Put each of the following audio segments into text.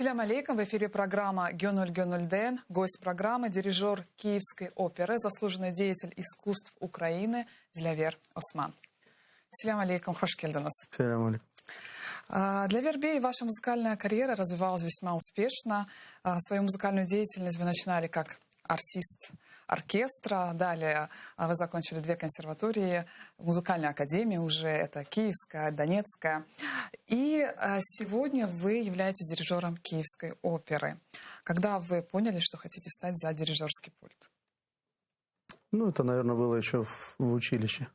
Селям алейкум, в эфире программа «Гёнуль Гёнуль Дэн». Гость программы – дирижер Киевской оперы, заслуженный деятель искусств Украины Дилявер Осман. Селям алейкум, хош келдинез. Селям алейкум. Дилявер Бей, ваша музыкальная карьера развивалась весьма успешно. Свою музыкальную деятельность вы начинали как артист оркестра, далее вы закончили 2 консерватории, музыкальная академия уже, это Киевская, Донецкая. И сегодня вы являетесь дирижером Киевской оперы. Когда вы поняли, что хотите стать за дирижерский пульт? Это, наверное, было еще в училище.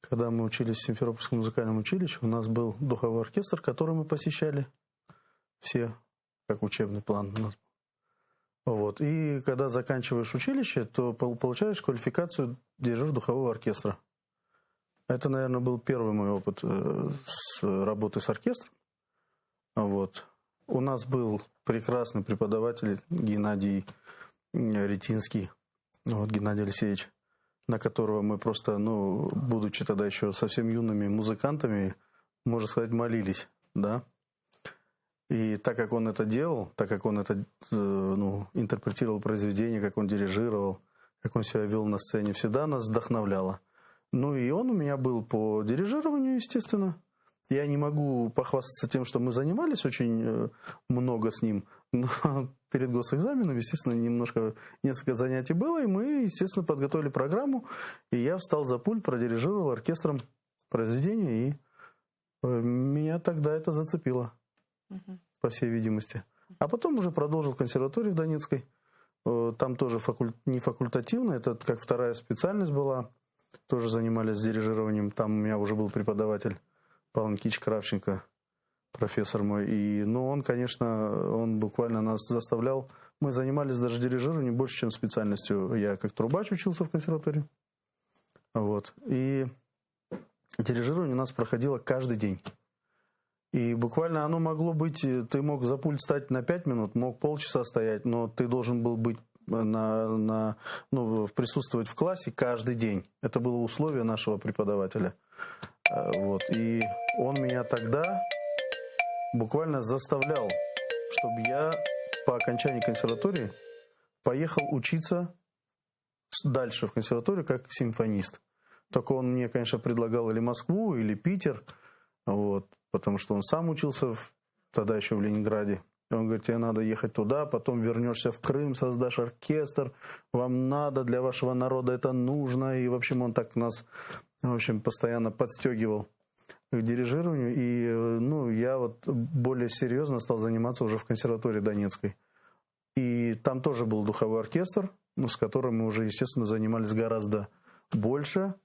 Когда мы учились в Симферопольском музыкальном училище, у нас был духовой оркестр, который мы посещали все, как учебный план у нас был. И когда заканчиваешь училище, то получаешь квалификацию дирижера духового оркестра. Это, наверное, был первый мой опыт с работы с оркестром. У нас был прекрасный преподаватель Геннадий Ретинский, Геннадий Алексеевич, на которого мы просто, будучи тогда еще совсем юными музыкантами, можно сказать, молились, да. И так как он это делал, так как он это интерпретировал произведение, как он дирижировал, как он себя вел на сцене, всегда нас вдохновляло. И он у меня был по дирижированию, естественно. Я не могу похвастаться тем, что мы занимались очень много с ним, но перед госэкзаменом, естественно, несколько занятий было, и мы, естественно, подготовили программу, и я встал за пульт, продирижировал оркестром произведение, и меня тогда это зацепило. По всей видимости. А потом уже продолжил в консерватории в Донецкой. Там тоже не факультативно, это как вторая специальность была. Тоже занимались дирижированием. Там у меня уже был преподаватель Павел Никитич Кравченко, профессор мой. И, он, конечно, он буквально нас заставлял. Мы занимались даже дирижированием больше, чем специальностью. Я как трубач учился в консерватории. И дирижирование у нас проходило каждый день. И буквально оно могло быть, ты мог за пульт стать на 5 минут, мог полчаса стоять, но ты должен был быть присутствовать в классе каждый день. Это было условие нашего преподавателя. И он меня тогда буквально заставлял, чтобы я по окончании консерватории поехал учиться дальше в консерваторию как симфонист. Только он мне, конечно, предлагал или Москву, или Питер, потому что он сам учился тогда еще в Ленинграде. И он говорит, тебе надо ехать туда, потом вернешься в Крым, создашь оркестр, вам надо, для вашего народа это нужно. И, в общем, он так нас, постоянно подстегивал к дирижированию. И, я более серьезно стал заниматься уже в консерватории Донецкой. И там тоже был духовой оркестр, с которым мы уже, естественно, занимались гораздо больше.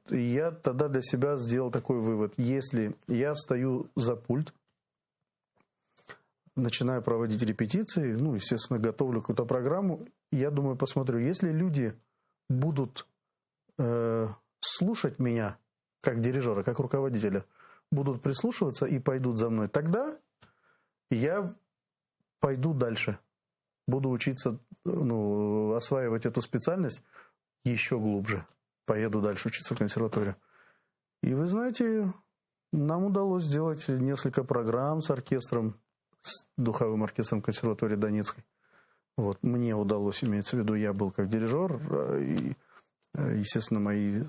И я тогда для себя сделал такой вывод. Если я встаю за пульт, начинаю проводить репетиции, естественно, готовлю какую-то программу, я думаю, посмотрю, если люди будут слушать меня как дирижера, как руководителя, будут прислушиваться и пойдут за мной, тогда я пойду дальше. Буду учиться, осваивать эту специальность еще глубже. Поеду дальше учиться в консерваторию. И вы знаете, нам удалось сделать несколько программ с оркестром, с духовым оркестром консерватории Донецкой. Мне удалось, имеется в виду, я был как дирижер, и, естественно, мои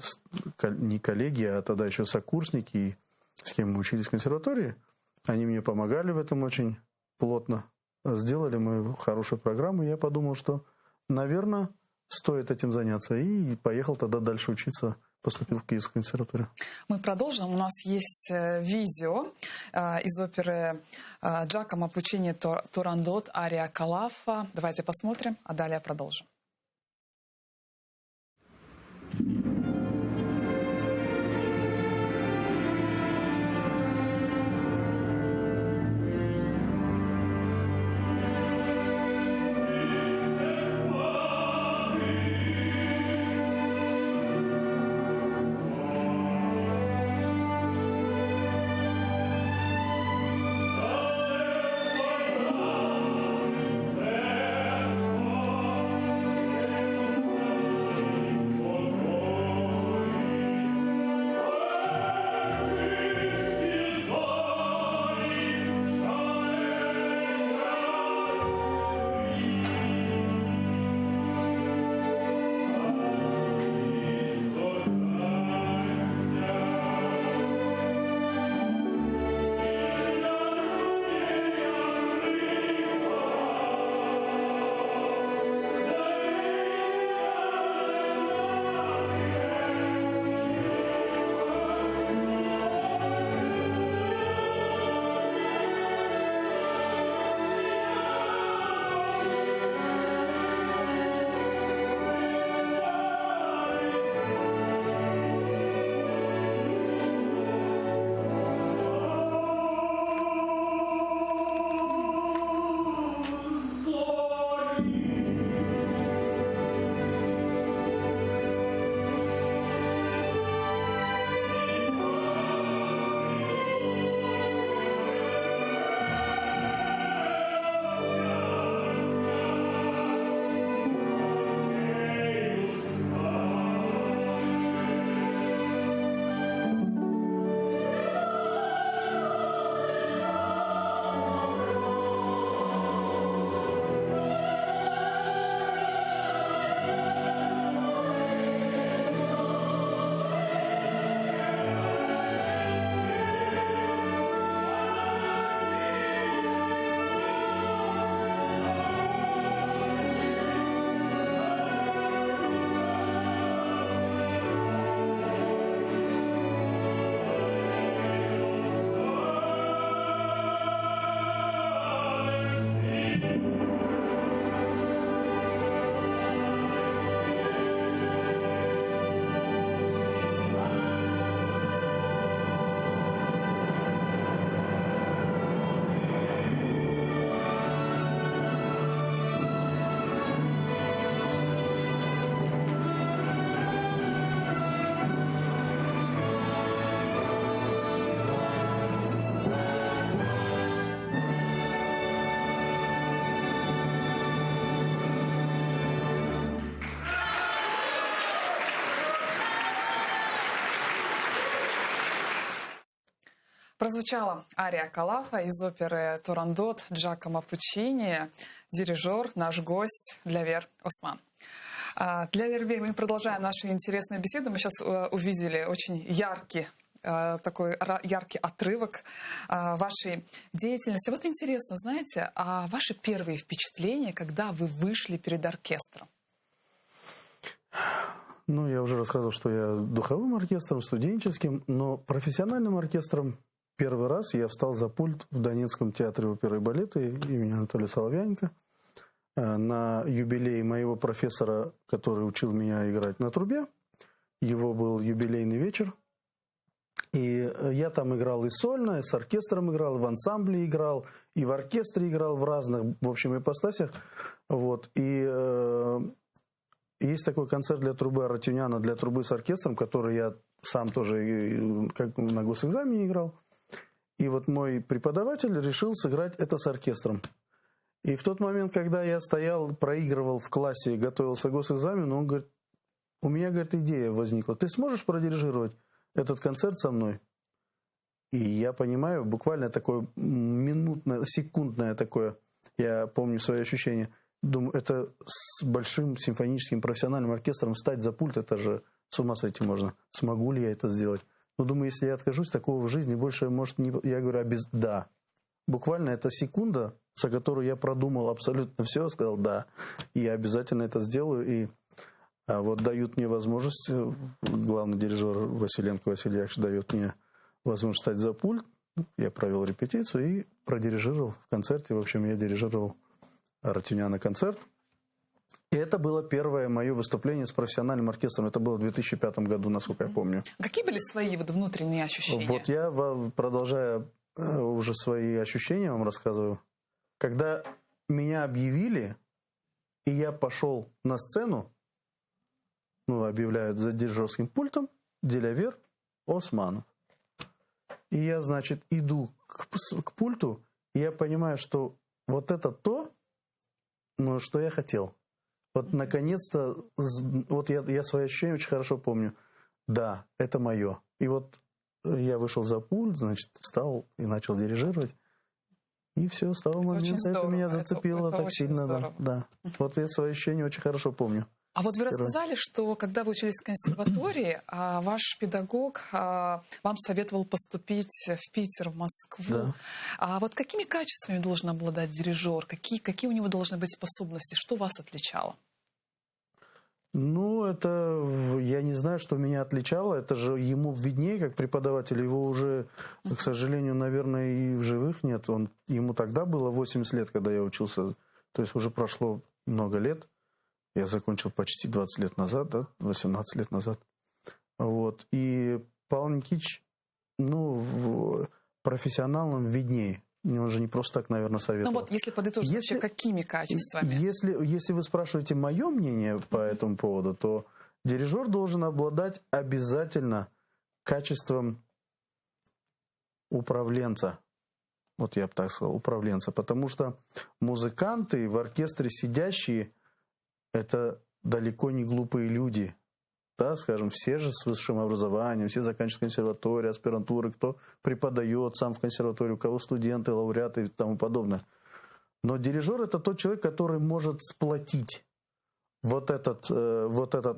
не коллеги, а тогда еще сокурсники, с кем мы учились в консерватории, они мне помогали в этом очень плотно. Сделали мы хорошую программу, и я подумал, что, наверное, стоит этим заняться. И поехал тогда дальше учиться, поступил в Киевскую консерваторию. Мы продолжим. У нас есть видео из оперы Джакомо Пуччини «Турандот», ария Калафа. Давайте посмотрим, а далее продолжим. Прозвучала ария Калафа из оперы «Турандот» Джакомо Пуччини, дирижер, наш гость Лявер Осман. Для Верби мы продолжаем нашу интересную беседу. Мы сейчас увидели очень такой яркий отрывок вашей деятельности. Вот интересно, знаете, а ваши первые впечатления, когда вы вышли перед оркестром? Ну, я уже рассказывал, что я духовым оркестром, студенческим, но профессиональным оркестром первый раз я встал за пульт в Донецком театре оперы и балета имени Анатолия Соловьяненко на юбилей моего профессора, который учил меня играть на трубе. Его был юбилейный вечер. И я там играл и сольно, и с оркестром играл, и в ансамбле играл, и в оркестре играл в разных, в общем, ипостасях. Вот. И есть такой концерт для трубы Арутюняна, для трубы с оркестром, который я сам тоже как на госэкзамене играл. И вот мой преподаватель решил сыграть это с оркестром. И в тот момент, когда я стоял, проигрывал в классе, готовился к госэкзамену, он говорит, у меня, говорит, идея возникла. Ты сможешь продирижировать этот концерт со мной? И я понимаю, буквально такое минутное, секундное такое, я помню свои ощущения. Думаю, это с большим симфоническим профессиональным оркестром встать за пульт, это же с ума сойти можно. Смогу ли я это сделать? Но думаю, если я откажусь, такого в жизни больше, может, не... Я говорю, да. Буквально это секунда, за которую я продумал абсолютно все, сказал да. И я обязательно это сделаю. И вот дают мне возможность, главный дирижер Василенко Василий Яковлевич дает мне возможность встать за пульт. Я провел репетицию и продирижировал в концерте. В общем, я дирижировал Арутюняна концерт. И это было первое мое выступление с профессиональным оркестром. Это было в 2005 году, насколько я помню. Какие были свои вот внутренние ощущения? Вот я, продолжая уже свои ощущения, вам рассказываю. Когда меня объявили, и я пошел на сцену, объявляют за дирижерским пультом Лявер Османов. И я, значит, иду к пульту, и я понимаю, что вот это то, что я хотел. Вот наконец-то, вот я свои ощущения очень хорошо помню. Да, это мое. И вот я вышел за пульт, значит, встал и начал дирижировать. И все, с того момента это меня зацепило это так сильно. Да. Вот я свои ощущения очень хорошо помню. А вот вы рассказали, что когда вы учились в консерватории, ваш педагог вам советовал поступить в Питер, в Москву. Да. А вот какими качествами должен обладать дирижер? Какие у него должны быть способности? Что вас отличало? Это я не знаю, что меня отличало. Это же ему виднее, как преподаватель. Его уже, к сожалению, наверное, и в живых нет. Ему тогда было 80 лет, когда я учился. То есть уже прошло много лет. Я закончил почти 20 лет назад, да, 18 лет назад. Вот. И Павел Никитич, профессионалам виднее. Он же не просто так, наверное, советовал. Вот если подытожить, вообще какими качествами? Если вы спрашиваете мое мнение по этому поводу, то дирижер должен обладать обязательно качеством управленца. Вот я бы так сказал, управленца. Потому что музыканты в оркестре сидящие, это далеко не глупые люди. Да, скажем, все же с высшим образованием, все заканчивают консерваторию, аспирантуры, кто преподает сам в консерватории, у кого студенты, лауреаты и тому подобное. Но дирижер – это тот человек, который может сплотить вот этот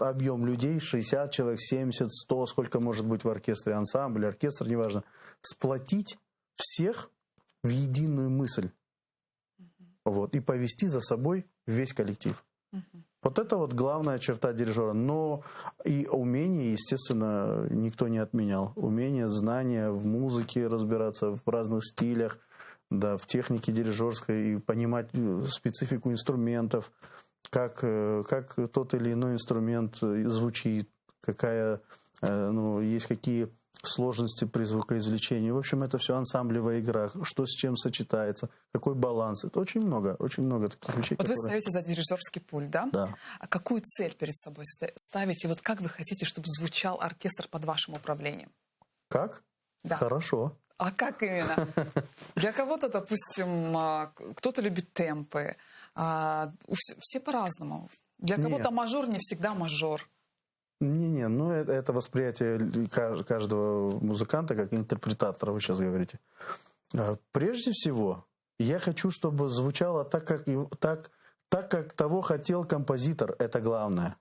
объем людей, 60 человек, 70, 100, сколько может быть в оркестре, ансамбль, оркестр, неважно, сплотить всех в единую мысль. Вот, и повести за собой весь коллектив. Вот это вот главная черта дирижера. Но и умение, естественно, никто не отменял. Умение, знания в музыке разбираться, в разных стилях, да, в технике дирижерской, и понимать специфику инструментов, как тот или иной инструмент звучит, есть какие сложности при звукоизвлечении. В общем, это все ансамблевая игра, что с чем сочетается, какой баланс. Это очень много таких вещей. Вот вы стоите за дирижерский пульт, да? Да. А какую цель перед собой ставите? Вот как вы хотите, чтобы звучал оркестр под вашим управлением? Как? Да. Хорошо. А как именно? Для кого-то, допустим, кто-то любит темпы. Все по-разному. Для кого-то мажор не всегда мажор. Не-не, ну это восприятие каждого музыканта, как интерпретатора, вы сейчас говорите. Прежде всего, я хочу, чтобы звучало так, как того хотел композитор. Это главное.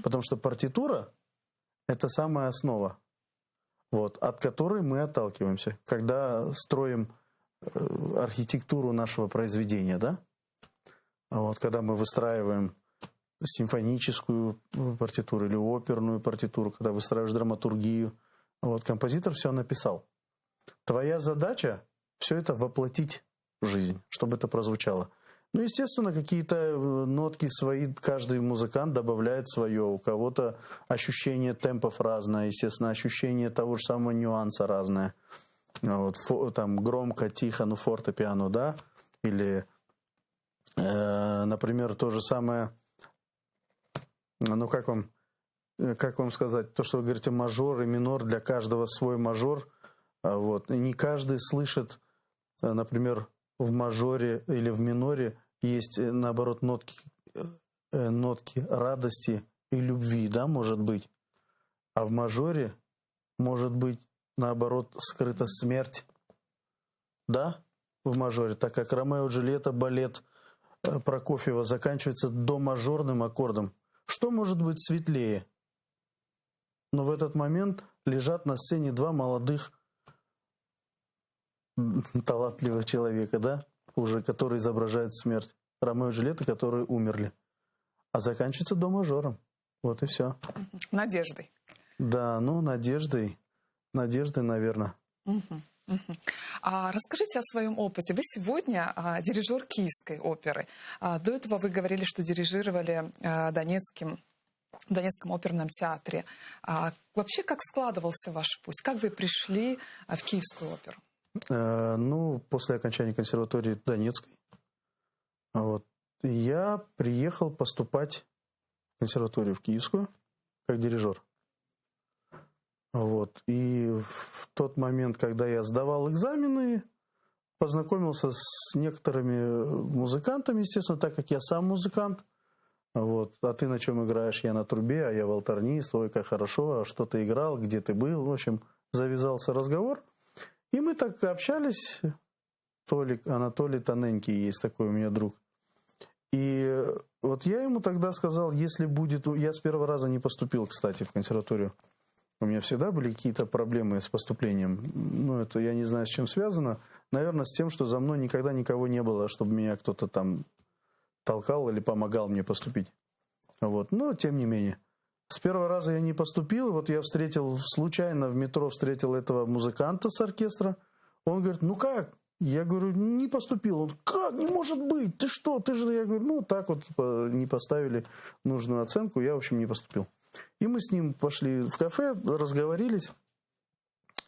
Потому что партитура — это самая основа, вот, от которой мы отталкиваемся, когда строим архитектуру нашего произведения, да? Вот, когда мы выстраиваем симфоническую партитуру или оперную партитуру, когда выстраиваешь драматургию. Вот, композитор все написал. Твоя задача все это воплотить в жизнь, чтобы это прозвучало. Ну, естественно, какие-то нотки свои, каждый музыкант добавляет свое. У кого-то ощущение темпов разное, естественно, ощущение того же самого нюанса разное. Вот, там громко, тихо, ну, фортепиано, да? Или, например, то же самое... Ну, как вам сказать, то, что вы говорите, мажор и минор, для каждого свой мажор. Вот. И не каждый слышит, например, в мажоре или в миноре есть, наоборот, нотки радости и любви, да, может быть. А в мажоре может быть, наоборот, скрыта смерть. Да, в мажоре, так как Ромео и Джульетта, балет Прокофьева, заканчивается домажорным аккордом. Что может быть светлее? Но в этот момент лежат на сцене два молодых талантливых человека, да, уже которые изображают смерть. Ромео и Джульетта, которые умерли. А заканчивается до мажором. Вот и все. Надеждой. Да, ну, надеждой, наверное. А расскажите о своем опыте. Вы сегодня дирижер Киевской оперы. До этого вы говорили, что дирижировали в Донецком оперном театре. Вообще, как складывался ваш путь? Как вы пришли в Киевскую оперу? Ну, после окончания консерватории Донецкой, вот, я приехал поступать в консерваторию в Киевскую как дирижер. Вот. И в тот момент, когда я сдавал экзамены, познакомился с некоторыми музыкантами, естественно, так как я сам музыкант. Вот. А ты на чем играешь? Я на трубе, а я валтарнист. Ой, как хорошо, а что ты играл, где ты был? В общем, завязался разговор. И мы так общались. Анатолий Тоненький есть такой у меня друг. И вот я ему тогда сказал, если будет... Я с первого раза не поступил, кстати, в консерваторию. У меня всегда были какие-то проблемы с поступлением. Ну, это я не знаю, с чем связано. Наверное, с тем, что за мной никогда никого не было, чтобы меня кто-то там толкал или помогал мне поступить. Вот. Но, тем не менее. С первого раза я не поступил. Вот я случайно в метро встретил этого музыканта с оркестра. Он говорит, ну как? Я говорю, не поступил. Он, как? Не может быть. Ты что? Ты же... Я говорю, ну так вот не поставили нужную оценку. Я, в общем, не поступил. И мы с ним пошли в кафе, разговорились.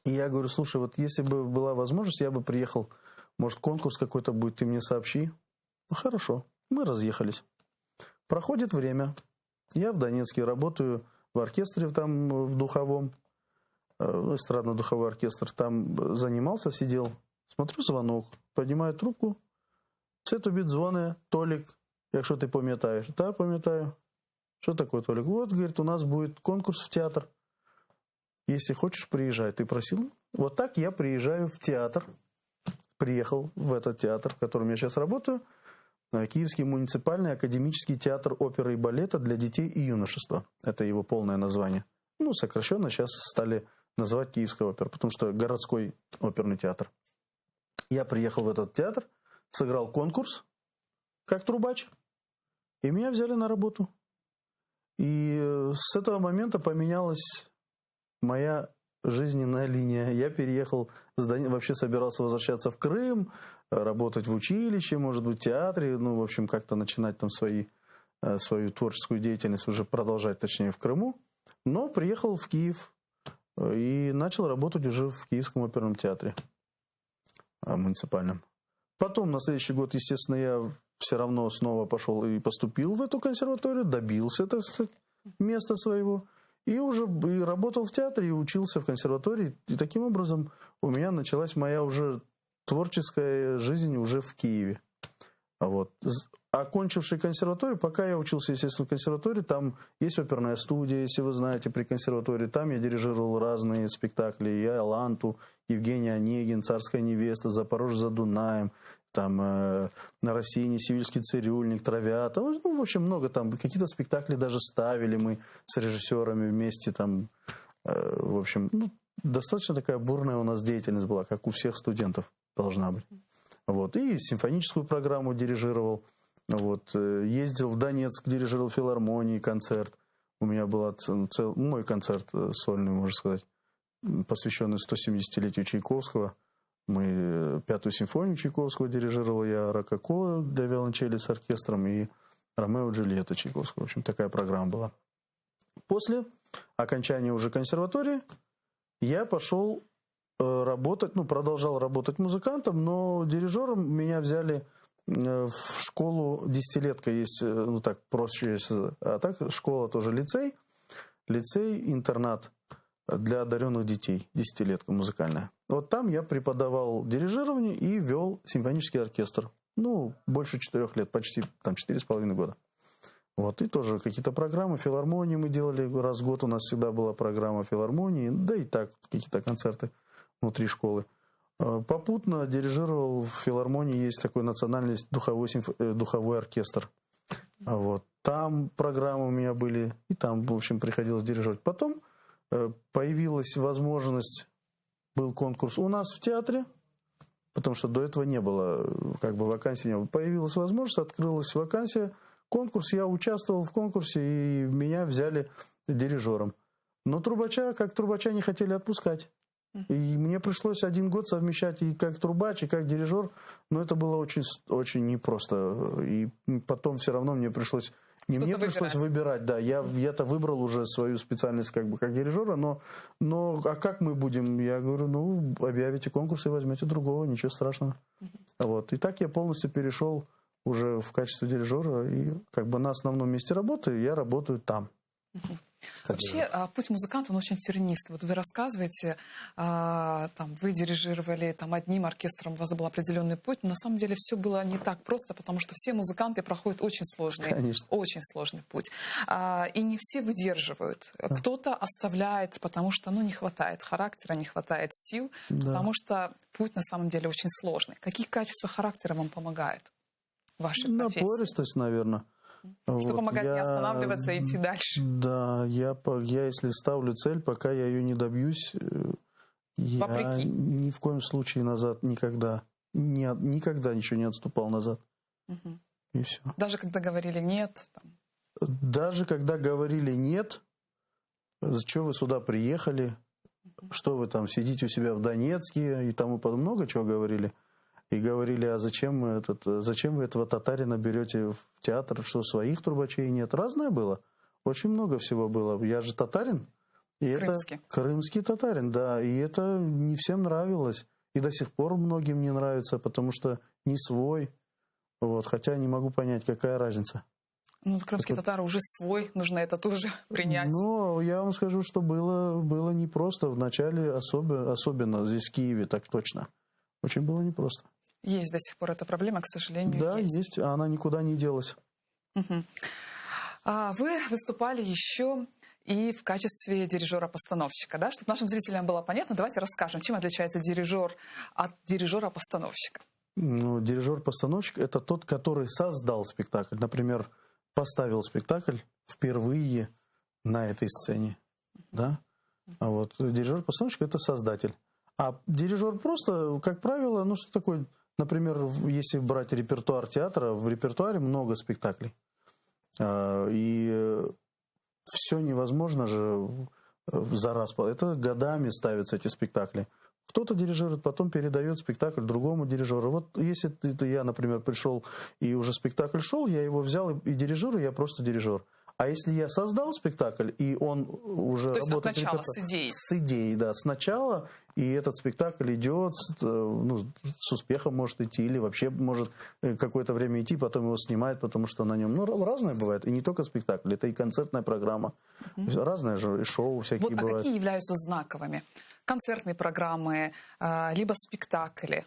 И я говорю, слушай, вот если бы была возможность, я бы приехал. Может, конкурс какой-то будет, ты мне сообщи. Ну, хорошо. Мы разъехались. Проходит время. Я в Донецке работаю в оркестре, там в духовом. Эстрадно-духовой оркестр. Там занимался, сидел. Смотрю, звонок. Поднимаю трубку. Це тобі дзвони, Толік, якщо ти пам'ятаєш. Да, пам'ятаю. Что такое, Толик? Вот, говорит, у нас будет конкурс в театр. Если хочешь, приезжай. Ты просил? Вот так я приезжаю в театр. Приехал в этот театр, в котором я сейчас работаю. Киевский муниципальный академический театр оперы и балета для детей и юношества. Это его полное название. Ну, сокращенно сейчас стали называть Киевская опера, потому что городской оперный театр. Я приехал в этот театр, сыграл конкурс, как трубач, и меня взяли на работу. И с этого момента поменялась моя жизненная линия. Я переехал, вообще собирался возвращаться в Крым, работать в училище, может быть, в театре, ну, в общем, как-то начинать там свою творческую деятельность, уже продолжать, точнее, в Крыму. Но приехал в Киев и начал работать уже в Киевском оперном театре муниципальном. Потом, на следующий год, естественно, я все равно снова пошел и поступил в эту консерваторию, добился, так сказать, места своего. И уже и работал в театре, и учился в консерватории. И таким образом у меня началась моя уже творческая жизнь уже в Киеве. Вот. Окончивший консерваторию, пока я учился, естественно, в консерватории, там есть оперная студия, если вы знаете, при консерватории. Там я дирижировал разные спектакли. И «Иоланту», «Евгений Онегин», «Царская невеста», «Запорожье за Дунаем», там на России «Сивильский цирюльник», «Травиата». Ну, в общем, много там. Какие-то спектакли даже ставили мы с режиссерами вместе. Там, в общем, ну, достаточно такая бурная у нас деятельность была, как у всех студентов должна быть. Вот. И симфоническую программу дирижировал. Вот. Ездил в Донецк, дирижировал филармонии, концерт. У меня был мой концерт сольный, можно сказать, посвященный 170-летию Чайковского. Мы Пятую симфонию Чайковского дирижировал я, «Рококо» для виолончели с оркестром и «Ромео и Джульетта» Чайковского. В общем, такая программа была. После окончания уже консерватории я пошел работать, ну, продолжал работать музыкантом, но дирижером меня взяли в школу, десятилетка есть, ну так, проще, если, а так школа тоже лицей, интернат для одаренных детей, десятилетка музыкальная. Вот там я преподавал дирижирование и вел симфонический оркестр. Ну, больше 4 лет, почти там 4,5 года. Вот, и тоже какие-то программы, филармонии мы делали раз в год, у нас всегда была программа филармонии, да и так какие-то концерты внутри школы. Попутно дирижировал в филармонии, есть такой национальный духовой оркестр. Вот. Там программы у меня были, и там, в общем, приходилось дирижировать. Потом появилась возможность, был конкурс у нас в театре, потому что до этого не было, как бы вакансий не было. Появилась возможность, открылась вакансия, конкурс, я участвовал в конкурсе, и меня взяли дирижером. Но трубача, как трубача, не хотели отпускать. И мне пришлось 1 год совмещать и как трубач, и как дирижер, но это было очень, очень непросто. И потом все равно мне пришлось... Не мне пришлось выбирать, да. Я-то выбрал уже свою специальность как бы как дирижера, но а как мы будем? Я говорю, ну, объявите конкурс и возьмете другого, ничего страшного. Вот. И так я полностью перешел уже в качестве дирижера, и как бы на основном месте работы я работаю там. Вообще, путь музыканта, он очень тернист. Вот вы рассказываете, там, вы дирижировали там, одним оркестром, у вас был определенный путь, но на самом деле все было не так просто, потому что все музыканты проходят очень сложный путь. И не все выдерживают. Кто-то оставляет, потому что не хватает характера, не хватает сил, потому что путь на самом деле очень сложный. Какие качества характера вам помогают в вашей профессии? Напористость, наверное. Что помогает не останавливаться и идти дальше. Да, я если ставлю цель, пока я ее не добьюсь, я ни в коем случае назад никогда ничего не отступал назад. И все. Даже когда говорили нет? Даже когда говорили нет, зачем вы сюда приехали, что вы там сидите у себя в Донецке и тому подобное, много чего говорили. И говорили, а зачем вы этого татарина берете в театр, что своих трубачей нет? Разное было. Очень много всего было. Я же татарин. И Крымский. Это крымский татарин, да. И это не всем нравилось. И до сих пор многим не нравится, потому что не свой. Вот. Хотя не могу понять, какая разница. Ну, крымские татары уже свой, нужно это тоже принять. Ну, я вам скажу, что было непросто. Вначале особенно здесь в Киеве, так точно. Очень было непросто. Есть до сих пор эта проблема, к сожалению. Да, есть, а она никуда не делась. Угу. Вы выступали еще и в качестве дирижера-постановщика, да? Чтобы нашим зрителям было понятно, давайте расскажем, чем отличается дирижер от дирижера-постановщика. Ну, дирижер-постановщик – это тот, который создал спектакль. Например, поставил спектакль впервые на этой сцене. Да? А вот дирижер-постановщик – это создатель. А дирижер просто, как правило, ну что такое, например, если брать репертуар театра, в репертуаре много спектаклей. И все невозможно же за раз. Это годами ставятся эти спектакли. Кто-то дирижирует, потом передает спектакль другому дирижеру. Вот если я, например, пришел и уже спектакль шел, я его взял и дирижирую, я просто дирижер. А если я создал спектакль, и он уже работает... То есть от начала, с идеей. С идеей, да. Сначала, и этот спектакль идет, ну, с успехом может идти, или вообще может какое-то время идти, потом его снимают, потому что на нем... Ну, разное бывает. И не только спектакль, это и концертная программа. Разное же, и шоу всякие вот, бывают. А какие являются знаковыми? Концертные программы, либо спектакли?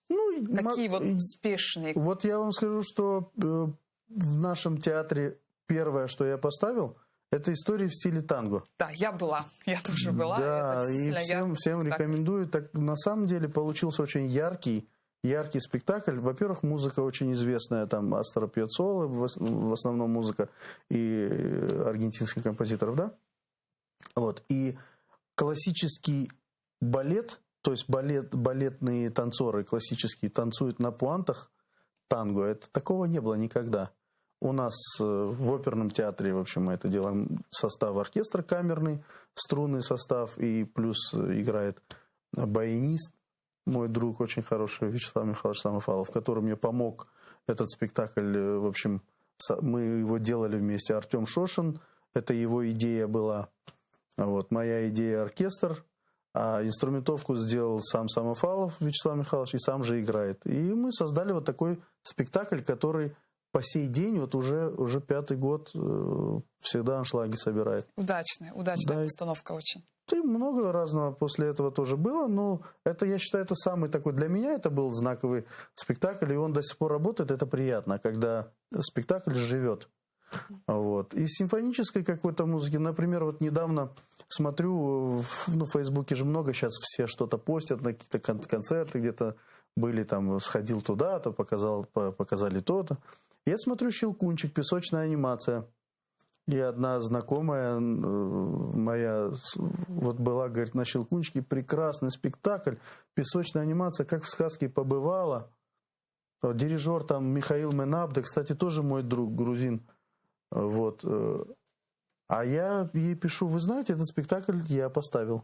Ну, Какие вот успешные? Вот я вам скажу, что в нашем театре первое, что я поставил, это истории в стиле танго. Да, я тоже была. Да, и всем рекомендую. Так, на самом деле получился очень яркий спектакль. Во-первых, музыка очень известная, там Астора Пьяццола, в основном музыка, и аргентинских композиторов, да? Вот. И классический балет, то есть балетные танцоры классические танцуют на пуантах танго. Это такого не было никогда. У нас в оперном театре, в общем, мы это делаем, состав оркестра камерный, струнный состав, и плюс играет баянист, мой друг очень хороший, Вячеслав Михайлович Самофалов, который мне помог этот спектакль, в общем, мы его делали вместе. Артем Шошин, это его идея была, вот, моя идея оркестр, а инструментовку сделал сам Самофалов Вячеслав Михайлович и сам же играет. И мы создали вот такой спектакль, который по сей день, вот уже 5-й год, всегда аншлаги собирает. Удачная постановка очень. И много разного после этого тоже было, но это, я считаю, это самый такой, для меня это был знаковый спектакль, и он до сих пор работает, это приятно, когда спектакль живет. Вот. Из симфонической какой-то музыки, например, вот недавно смотрю, в Фейсбуке же много сейчас все что-то постят, на какие-то концерты где-то были, там, сходил туда-то, показали то-то. Я смотрю «Щелкунчик», песочная анимация. И одна знакомая моя вот была, говорит, на «Щелкунчике» прекрасный спектакль, песочная анимация, как в сказке побывала. Дирижер там Михаил Менабде, кстати, тоже мой друг, грузин. Вот. А я ей пишу, вы знаете, этот спектакль я поставил.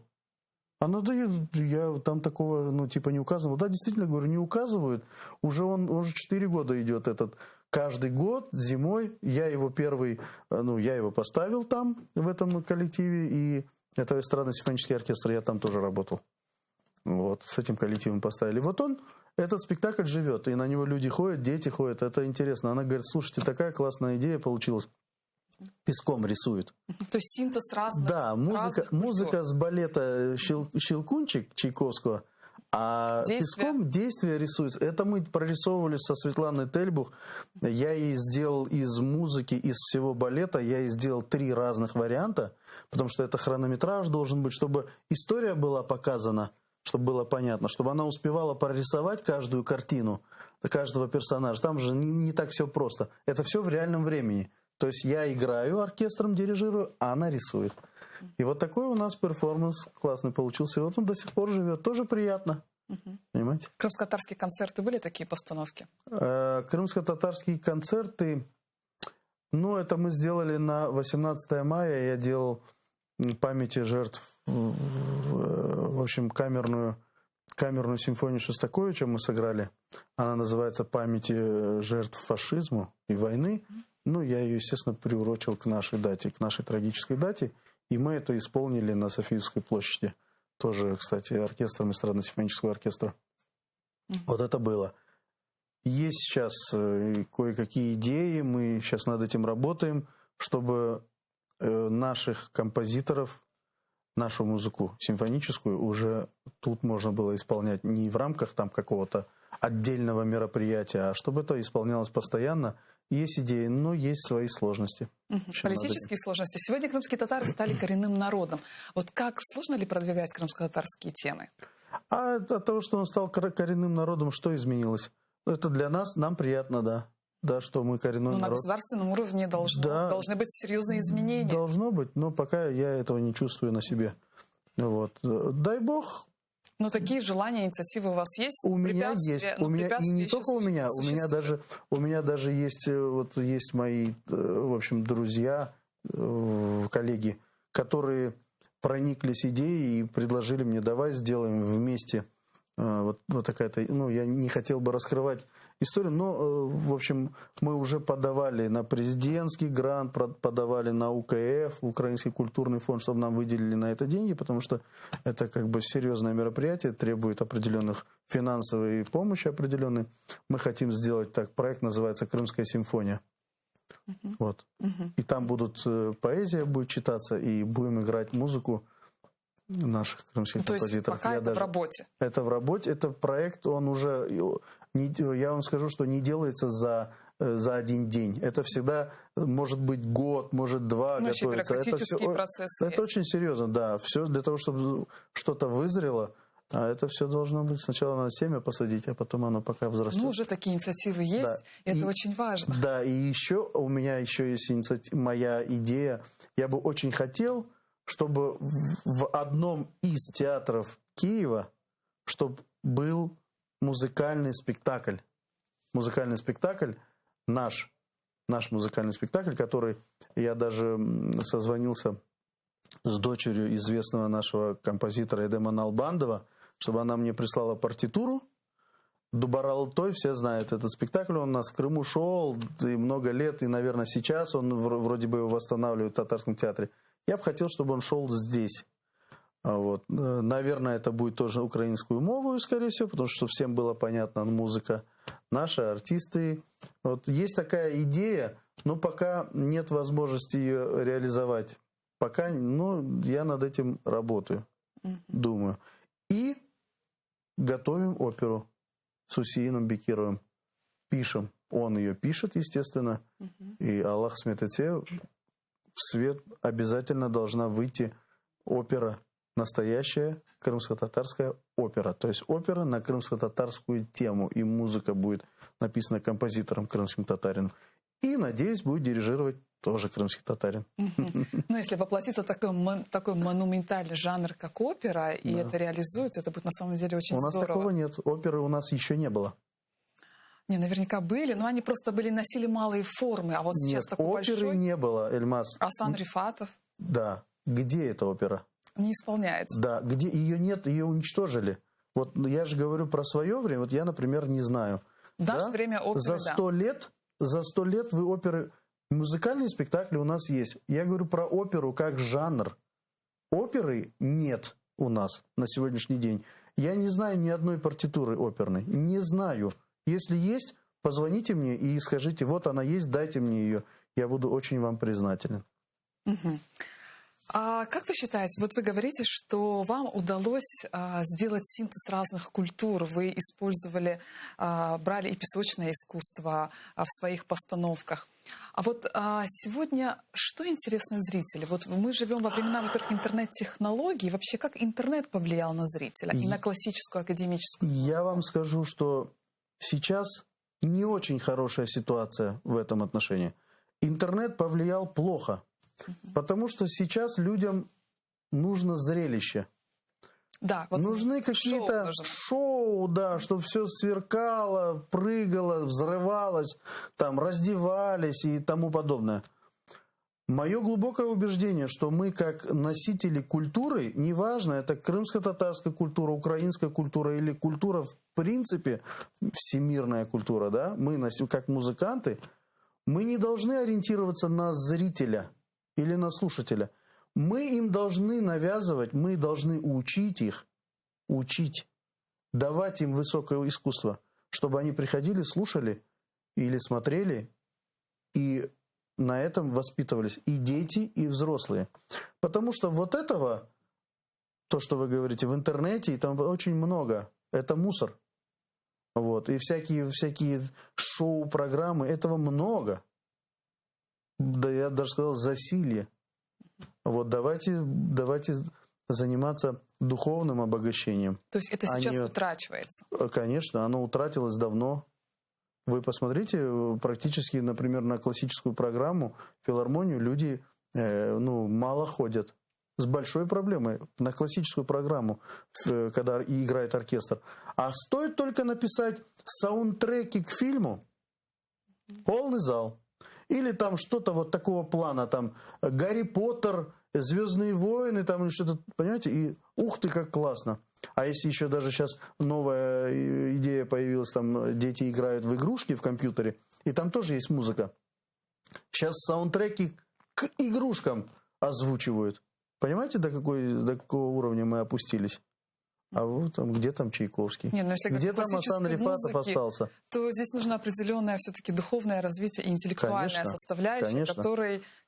Она, да, я там такого, не указывал. Да, действительно, говорю, не указывают. Уже 4 года идет этот. Каждый год зимой я его поставил там, в этом коллективе, и это эстрадный симфонический оркестр, я там тоже работал. Вот, с этим коллективом поставили. Вот этот спектакль живет, и на него люди ходят, дети ходят, это интересно. Она говорит, слушайте, такая классная идея получилась. Песком рисует. То есть синтез разных. Да, музыка с балета «Щелкунчик» Чайковского, а песком действия рисуется. Это мы прорисовывали со Светланой Тельбух. Я ей сделал из музыки, из всего балета, я ей сделал 3 разных варианта, потому что это хронометраж должен быть, чтобы история была показана, чтобы было понятно, чтобы она успевала прорисовать каждую картину, каждого персонажа. Там же не так все просто. Это все в реальном времени. То есть я играю оркестром, дирижирую, а она рисует. И вот такой у нас перформанс классный получился. И вот он до сих пор живет. Тоже приятно. Понимаете? Крымско-татарские концерты были такие постановки? Крымско-татарские концерты, это мы сделали на 18 мая. Я делал памяти жертв, в общем, камерную симфонию Шостаковича мы сыграли. Она называется «Памяти жертв фашизму и войны». Я ее, естественно, приурочил к нашей дате, к нашей трагической дате. И мы это исполнили на Софийской площади. Тоже, кстати, оркестром эстрадно-симфонического оркестра. Вот это было. Есть сейчас кое-какие идеи, мы сейчас над этим работаем, чтобы наших композиторов, нашу музыку симфоническую уже тут можно было исполнять не в рамках там какого-то отдельного мероприятия, а чтобы это исполнялось постоянно. Есть идеи, но есть свои сложности. Политические сложности. Сегодня крымские татары стали коренным народом. Вот как сложно ли продвигать крымско-татарские темы? А от того, что он стал коренным народом, что изменилось? Это для нас, нам приятно, да. Да, что мы коренной народ. На государственном уровне должны быть серьезные изменения. Должно быть, но пока я этого не чувствую на себе. Вот. Дай бог. Но такие желания, инициативы у вас есть? У меня есть. И не только у меня. У меня даже есть мои, в общем, друзья, коллеги, которые прониклись идеей и предложили мне, давай сделаем вместе. Вот такая-то, я не хотел бы раскрывать историю, но, в общем, мы уже подавали на президентский грант, подавали на УКФ, Украинский культурный фонд, чтобы нам выделили на это деньги, потому что это как бы серьезное мероприятие, требует определенных финансовой помощи определенной. Мы хотим сделать так, проект называется «Крымская симфония». Вот. И там поэзия будет читаться, и будем играть музыку наших крымских композиторов. То есть пока это в работе? Это в работе, это проект, он уже я вам скажу, что не делается за один день. Это всегда может быть год, может два готовиться. Это очень серьезно, да. Все для того, чтобы что-то вызрело, а это все должно быть. Сначала надо семя посадить, а потом оно пока взрастет. Ну, уже такие инициативы есть, да. Это очень важно. Да, и еще у меня еще есть моя идея. Я бы очень хотел, чтобы в одном из театров Киева, чтобы был музыкальный спектакль. Музыкальный спектакль, наш музыкальный спектакль, который я даже созвонился с дочерью известного нашего композитора Эдема Налбандова, чтобы она мне прислала партитуру. Дубарал Той, все знают этот спектакль, он у нас в Крыму шел и много лет, и, наверное, сейчас он вроде бы его восстанавливает в Татарском театре. Я бы хотел, чтобы он шел здесь. Вот. Наверное, это будет тоже украинскую мову, скорее всего, потому что всем было понятно, музыка наши, артисты. Вот. Есть такая идея, но пока нет возможности ее реализовать. Пока, я над этим работаю, думаю. И готовим оперу с Усеином Бекировым. Пишем. Он ее пишет, естественно. И Аллах Сметете, в свет обязательно должна выйти опера. Настоящая крымско-татарская опера. То есть опера на крымско-татарскую тему. И музыка будет написана композитором крымским татарином. И, надеюсь, будет дирижировать тоже крымский татарин. Ну, если воплотиться такой монументальный жанр, как опера, и это реализуется, это будет на самом деле очень здорово. У нас такого нет. Оперы у нас еще не было. Не, наверняка были, но они просто носили малые формы. А вот сейчас такой большой... Нет, оперы не было, Эльмаз. Асан Рифатов. Да. Где эта опера? Не исполняется. Да, где ее нет, ее уничтожили. Вот я же говорю про свое время, вот я, например, не знаю. В наше время оперы, за 100 лет вы оперы... Музыкальные спектакли у нас есть. Я говорю про оперу как жанр. Оперы нет у нас на сегодняшний день. Я не знаю ни одной партитуры оперной. Не знаю. Если есть, позвоните мне и скажите, вот она есть, дайте мне ее. Я буду очень вам признателен. А как вы считаете, вот вы говорите, что вам удалось сделать синтез разных культур, вы использовали, брали и песочное искусство в своих постановках. А вот сегодня что интересно зрителю? Вот мы живем во времена, во-первых, интернет-технологий. Вообще, как интернет повлиял на зрителя и на классическую академическую? Я вам скажу, что сейчас не очень хорошая ситуация в этом отношении. Интернет повлиял плохо. Потому что сейчас людям нужно зрелище. Да, вот нужны какие-то шоу, да, чтобы все сверкало, прыгало, взрывалось, там, раздевались и тому подобное. Мое глубокое убеждение, что мы как носители культуры, неважно, это крымско-татарская культура, украинская культура или культура в принципе, всемирная культура, да, мы как музыканты, мы не должны ориентироваться на зрителя или на слушателя. Мы им должны навязывать, мы должны учить их, давать им высокое искусство, чтобы они приходили, слушали или смотрели, и на этом воспитывались и дети, и взрослые. Потому что вот этого, то, что вы говорите, в интернете, и там очень много, это мусор. Вот. И всякие шоу-программы, этого много. Да я даже сказал, засилье. Вот давайте заниматься духовным обогащением. То есть это сейчас утрачивается? Конечно, оно утратилось давно. Вы посмотрите, практически, например, на классическую программу, филармонию, люди мало ходят. С большой проблемой на классическую программу, когда играет оркестр. А стоит только написать саундтреки к фильму, полный зал. Или там что-то вот такого плана, там Гарри Поттер, Звездные войны, там или что-то, понимаете, и ух ты, как классно. А если еще даже сейчас новая идея появилась, там дети играют в игрушки в компьютере, и там тоже есть музыка. Сейчас саундтреки к игрушкам озвучивают. Понимаете, до какого уровня мы опустились? А вот там, где там Чайковский? Нет, где там Асан Рифатов остался? То здесь нужно определенное все-таки духовное развитие и интеллектуальная составляющая,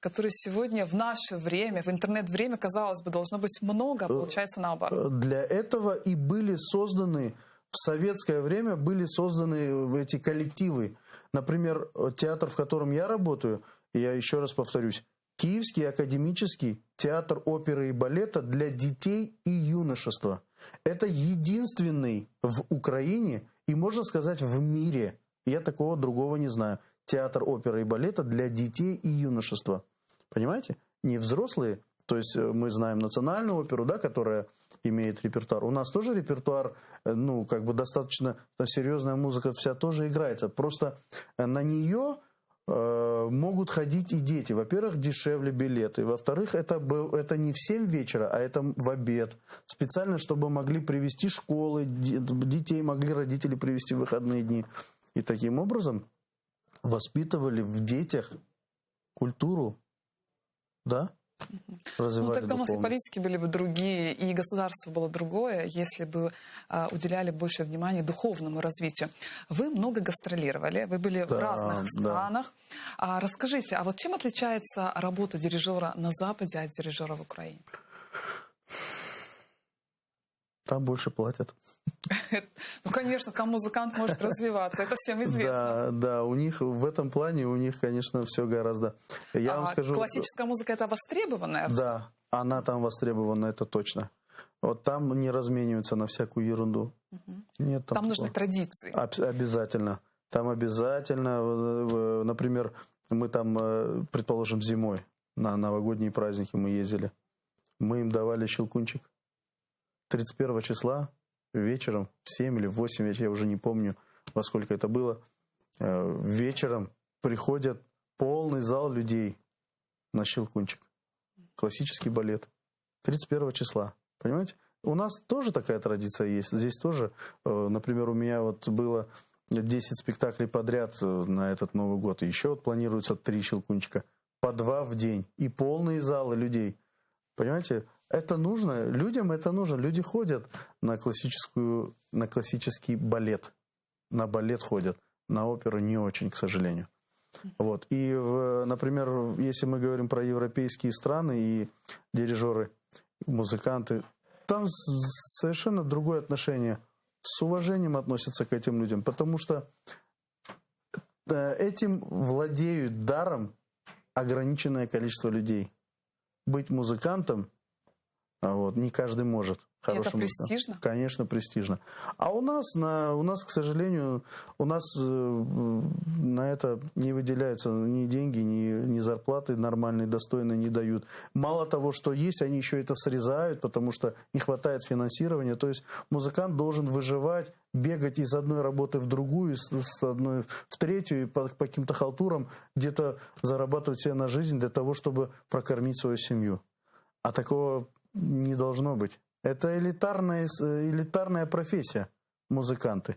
которой сегодня в наше время, в интернет-время, казалось бы, должно быть много, а получается наоборот. Для этого и были созданы в советское время были созданы эти коллективы. Например, театр, в котором я работаю, я еще раз повторюсь, Киевский академический театр оперы и балета для детей и юношества. Это единственный в Украине и, можно сказать, в мире, я такого другого не знаю, театр оперы и балета для детей и юношества. Понимаете? Не взрослые, то есть мы знаем национальную оперу, да, которая имеет репертуар. У нас тоже репертуар, ну, как бы достаточно серьезная музыка вся тоже играется. Просто на нее могут ходить и дети. Во-первых, дешевле билеты. Во-вторых, это не в 7 вечера, а это в обед. Специально, чтобы могли привезти школы, детей могли родители привезти в выходные дни. И таким образом воспитывали в детях культуру, да? Ну, тогда у нас и политики были бы другие, и государство было другое, если бы уделяли больше внимания духовному развитию. Вы много гастролировали, вы были в разных странах. Расскажите, а вот чем отличается работа дирижера на Западе от дирижера в Украине? Там больше платят. Ну, конечно, там музыкант может развиваться, это всем известно. Да, у них в этом плане, у них, конечно, все гораздо... Я вам скажу, классическая музыка — это востребованная? Да, она там востребована, это точно. Вот там не размениваются на всякую ерунду. Нет, там нужны традиции. Обязательно. Там обязательно, например, мы там, предположим, зимой на новогодние праздники мы ездили. Мы им давали щелкунчик. 31 числа вечером, в 7 или в 8 вечера, я уже не помню, во сколько это было, вечером приходят полный зал людей на щелкунчик. Классический балет. 31 числа. Понимаете? У нас тоже такая традиция есть. Здесь тоже, например, у меня вот было 10 спектаклей подряд на этот Новый год. И еще вот планируется 3 щелкунчика. По 2 в день. И полные залы людей. Понимаете? Это нужно, людям это нужно. Люди ходят на классический балет. На балет ходят. На оперу не очень, к сожалению. Вот. И, например, если мы говорим про европейские страны и дирижеры, музыканты, там совершенно другое отношение. С уважением относятся к этим людям. Потому что этим владеют даром ограниченное количество людей. Быть музыкантом не каждый может. Это престижно? Конечно, престижно. А у нас, к сожалению, на это не выделяются ни деньги, ни зарплаты нормальные, достойные не дают. Мало того, что есть, они еще это срезают, потому что не хватает финансирования. То есть музыкант должен выживать, бегать из одной работы в другую, с одной в третью, и по каким-то халтурам где-то зарабатывать себе на жизнь для того, чтобы прокормить свою семью. А такого не должно быть. Это элитарная профессия, музыканты.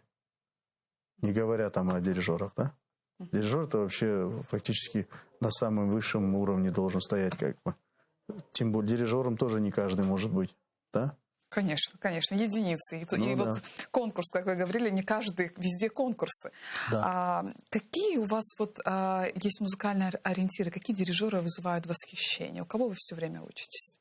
Не говоря там о дирижерах, да? Дирижер-то вообще фактически на самом высшем уровне должен стоять, как бы. Тем более дирижером тоже не каждый может быть, да? Конечно, конечно, единицы. И вот конкурс, как вы говорили, не каждый, везде конкурсы. Да. Какие у вас есть музыкальные ориентиры, какие дирижеры вызывают восхищение? У кого вы все время учитесь?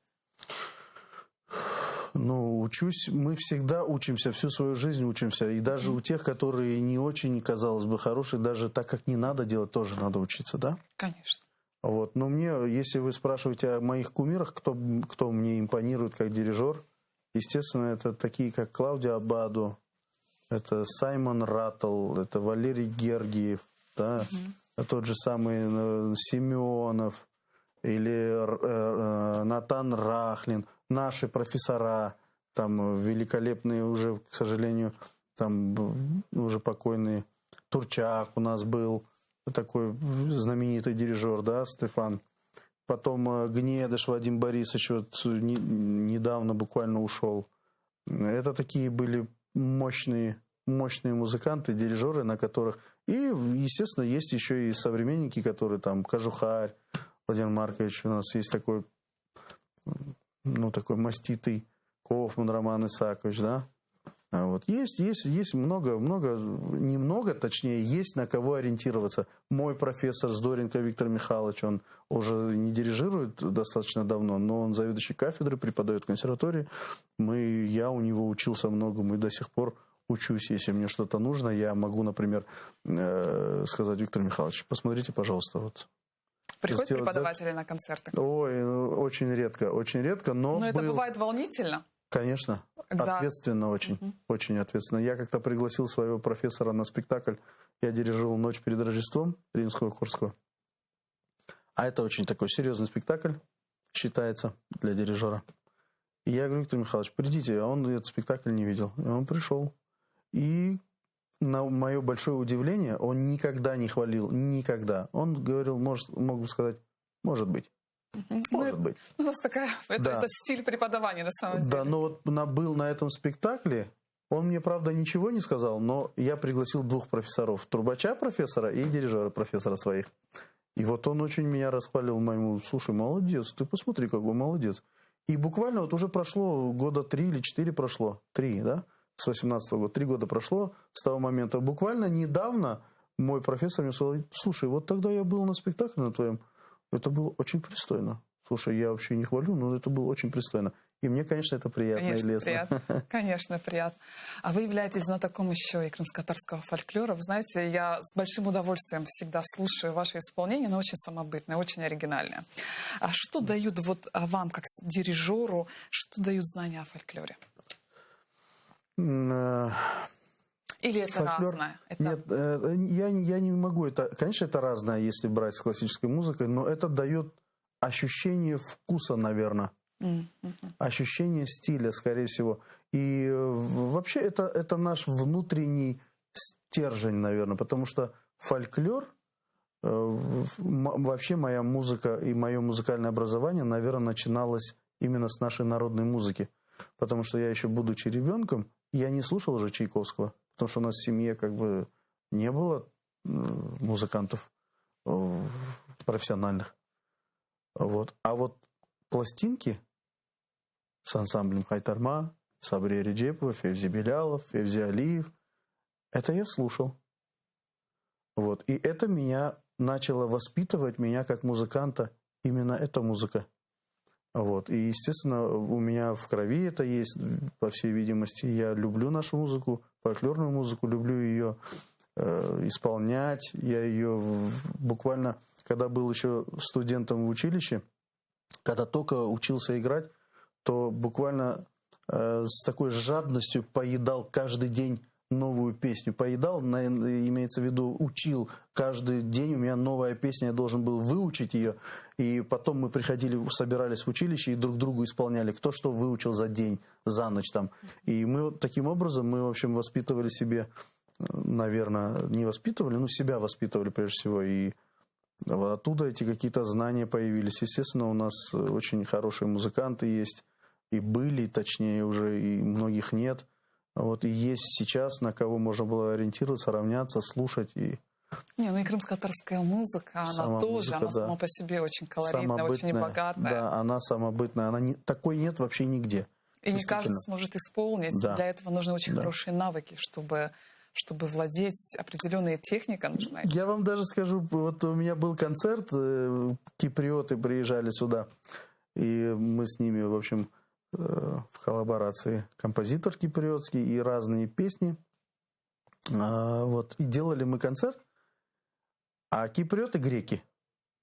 Учусь. Мы всегда учимся, всю свою жизнь учимся. И даже у тех, которые не очень, казалось бы, хорошие, даже так, как не надо делать, тоже надо учиться, да? Конечно. Вот. Но мне, если вы спрашиваете о моих кумирах, кто мне импонирует как дирижер, естественно, это такие, как Клаудио Аббадо, это Саймон Раттл, это Валерий Гергиев, да? Тот же самый Семенов или Натан Рахлин. Наши профессора, там великолепные уже, к сожалению, там уже покойный Турчак у нас был, такой знаменитый дирижер, да, Стефан. Потом Гнедыш Вадим Борисович вот недавно буквально ушел. Это такие были мощные музыканты, дирижеры, на которых... И, естественно, есть еще и современники, которые там, Кожухарь Владимир Маркович, у нас есть такой... такой маститый Кофман Роман Исаакович, да. Вот. Есть немного, точнее, есть на кого ориентироваться. Мой профессор Здоренко Виктор Михайлович, он уже не дирижирует достаточно давно, но он заведующий кафедрой, преподает в консерватории. Я у него учился многому и до сих пор учусь, если мне что-то нужно, я могу, например, сказать: Виктор Михайлович, посмотрите, пожалуйста, вот. Приходят преподаватели на концерты? Ой, очень редко, но это бывает волнительно? Конечно, ответственно очень, очень ответственно. Я как-то пригласил своего профессора на спектакль, я дирижировал «Ночь перед Рождеством» Римского-Корского. А это очень такой серьезный спектакль, считается, для дирижера. И я говорю: Виктор Михайлович, придите, а он этот спектакль не видел. И он пришел. И на мое большое удивление, он никогда не хвалил, никогда. Он говорил, могу сказать, может быть. Может быть. У нас это стиль преподавания на самом деле. Да, но вот был на этом спектакле, он мне, правда, ничего не сказал, но я пригласил 2 профессоров. Трубача профессора и дирижера профессора своих. И вот он очень меня расхвалил моему: слушай, молодец, ты посмотри, какой молодец. И буквально вот уже прошло года 3 или 4 прошло. 3, да? С 18-го года. 3 года прошло с того момента. Буквально недавно мой профессор мне сказал: слушай, вот тогда я был на спектакле на твоем. Это было очень пристойно. Слушай, я вообще не хвалю, но это было очень пристойно. И мне, конечно, это приятно и лестно. Приятно. Конечно, приятно. А вы являетесь знатоком еще и крымско-татарского фольклора. Вы знаете, я с большим удовольствием всегда слушаю ваше исполнение, оно очень самобытное, очень оригинальное. А что дают вот вам, как дирижеру, что дают знания о фольклоре? Или это фольклор... разное? Нет, я не могу. Конечно, это разное, если брать с классической музыкой, но это дает ощущение вкуса, наверное. Ощущение стиля, скорее всего. И вообще это наш внутренний стержень, наверное, потому что фольклор, вообще моя музыка и мое музыкальное образование, наверное, начиналось именно с нашей народной музыки. Потому что я еще, будучи ребенком, я не слушал уже Чайковского, потому что у нас в семье как бы не было музыкантов профессиональных. Вот. А вот пластинки с ансамблем Хайтарма, Сабрия Реджепова, Февзи Белялов, Февзи Алиев, это я слушал. Вот. И это меня начало воспитывать, меня как музыканта, именно эта музыка. Вот. И, естественно, у меня в крови это есть, по всей видимости. Я люблю нашу музыку, фольклорную музыку, люблю ее исполнять. Я ее буквально, когда был еще студентом в училище, когда только учился играть, то буквально с такой жадностью поедал каждый день новую песню. Поедал, имеется в виду, учил. Каждый день у меня новая песня, я должен был выучить ее. И потом мы приходили, собирались в училище и друг другу исполняли, кто что выучил за день, за ночь там. И мы вот таким образом, мы, в общем, воспитывали себе, наверное, не воспитывали, но себя воспитывали прежде всего. И оттуда эти какие-то знания появились. Естественно, у нас очень хорошие музыканты есть. И были, точнее, уже, и многих нет. Вот, и есть сейчас, на кого можно было ориентироваться, равняться, слушать. И и крымско-татарская музыка, она тоже, она сама по себе очень колоритная, очень богатая. Да, она самобытная. Такой нет вообще нигде. И не каждый сможет исполнить. Да. Для этого нужны очень хорошие навыки, чтобы владеть определенной техникой. Нужна. Я вам даже скажу, вот у меня был концерт, киприоты приезжали сюда, и мы с ними, в общем, в коллаборации, композитор киприотский и разные песни. Вот. И делали мы концерт, а киприоты греки.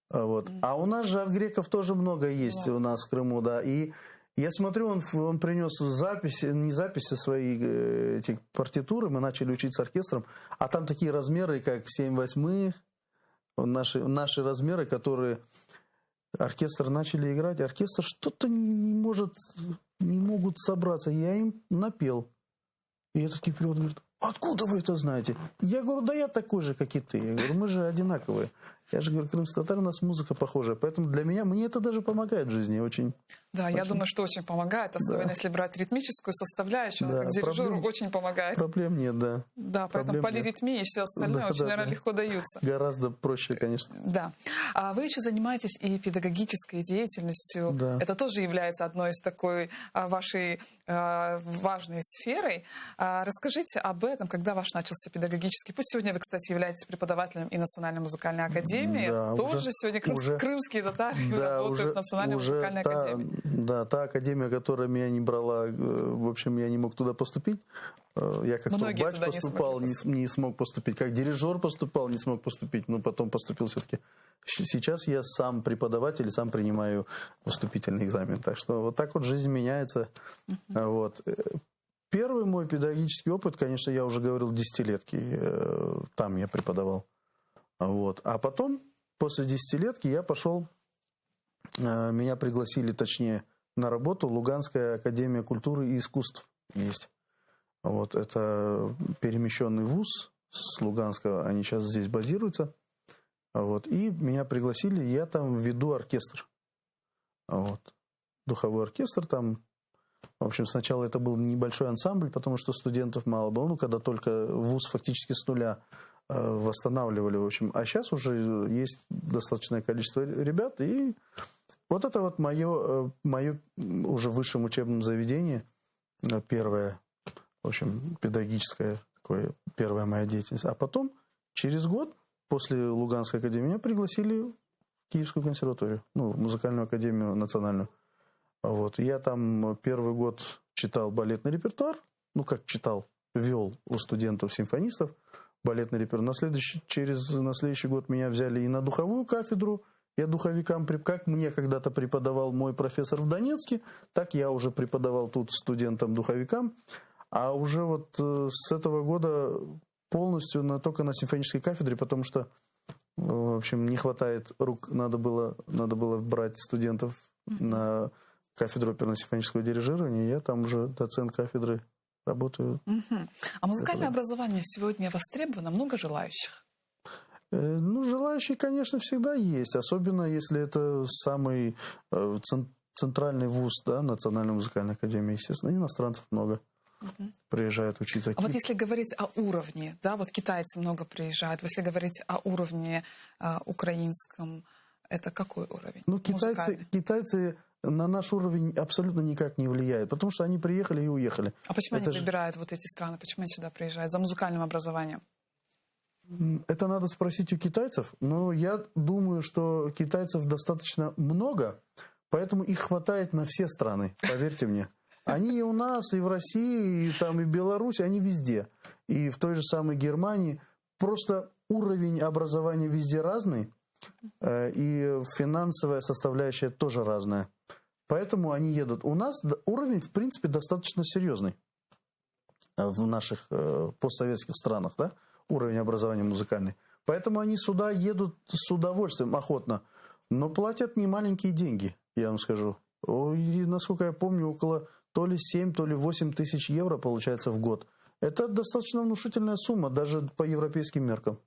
Вот. А у нас же от греков тоже много есть у нас в Крыму, да. И я смотрю, он принес записи, не записи, свои эти партитуры, мы начали учить с оркестром, а там такие размеры, как 7/8, наши размеры, которые... Оркестр начали играть, оркестр что-то не могут собраться. Я им напел. И этот киприот говорит: откуда вы это знаете? Я говорю: да я такой же, как и ты. Я говорю: мы же одинаковые. Я же говорю: крымский татар, у нас музыка похожая. Поэтому для меня, мне это даже помогает в жизни очень. Да, я думаю, что очень помогает, особенно если брать ритмическую составляющую, она как дирижеру очень помогает. Проблем нет, да. Да, поэтому полиритмия и все остальное очень, наверное, легко даются. Гораздо проще, конечно. Да. А вы еще занимаетесь и педагогической деятельностью. Да. Это тоже является одной из такой вашей важной сферой. Расскажите об этом, когда ваш начался педагогический путь. Сегодня вы, кстати, являетесь преподавателем и Национальной музыкальной академии. Да, тоже сегодня крымские татары работают в Национальной музыкальной академии. Да, та академия, которая меня не брала, в общем, я не мог туда поступить. Я как Многие трубач туда не поступал, смогли не смог поступить. Как дирижер поступал, не смог поступить. Но потом поступил все-таки. Сейчас я сам преподаватель, сам принимаю вступительный экзамен. Так что вот так вот жизнь меняется. Вот. Первый мой педагогический опыт, конечно, я уже говорил, десятилетки. Там я преподавал. Вот. А потом, после десятилетки, я пошел, меня пригласили, точнее, на работу Луганская академия культуры и искусств есть. Вот. Это перемещенный вуз с Луганска, они сейчас здесь базируются. Вот. И меня пригласили, я там веду оркестр. Вот. Духовой оркестр там. В общем, сначала это был небольшой ансамбль, потому что студентов мало было. Ну, когда только вуз фактически с нуля восстанавливали, в общем. А сейчас уже есть достаточное количество ребят. И вот это вот мое уже в высшем учебном заведении первое, в общем, педагогическое, такое, первая моя деятельность. А потом, через год, после Луганской академии, меня пригласили в Киевскую консерваторию, ну, музыкальную академию национальную. Вот. Я там первый год читал балетный репертуар, ну, как читал, вел у студентов-симфонистов балетный репертуар. На следующий год меня взяли и на духовую кафедру. Я духовикам, как мне когда-то преподавал мой профессор в Донецке, так я уже преподавал тут студентам-духовикам. А уже вот с этого года полностью только на симфонической кафедре, потому что, в общем, не хватает рук, надо было брать студентов на кафедру оперно-симфонического дирижирования. Я там уже доцент кафедры работаю. А музыкальное образование сегодня востребовано? Много желающих? Ну, желающие, конечно, всегда есть. Особенно, если это самый центральный вуз, да, Национальная музыкальная академия, естественно. Иностранцев много приезжают учиться. А вот если говорить о уровне, да, вот китайцы много приезжают. Если говорить о уровне украинском, это какой уровень? Ну, китайцы на наш уровень абсолютно никак не влияют, потому что они приехали и уехали. А почему они выбирают вот эти страны? Почему они сюда приезжают? За музыкальным образованием? Это надо спросить у китайцев, но я думаю, что китайцев достаточно много, поэтому их хватает на все страны, поверьте мне. Они и у нас, и в России, и там, и в Беларуси, они везде. И в той же самой Германии. Просто уровень образования везде разный, и финансовая составляющая тоже разная. Поэтому они едут. У нас уровень, в принципе, достаточно серьезный в наших постсоветских странах, да? Уровень образования музыкальный. Поэтому они сюда едут с удовольствием, охотно. Но платят немаленькие деньги, я вам скажу. И, насколько я помню, около то ли 7, то ли 8 тысяч евро получается в год. Это достаточно внушительная сумма, даже по европейским меркам.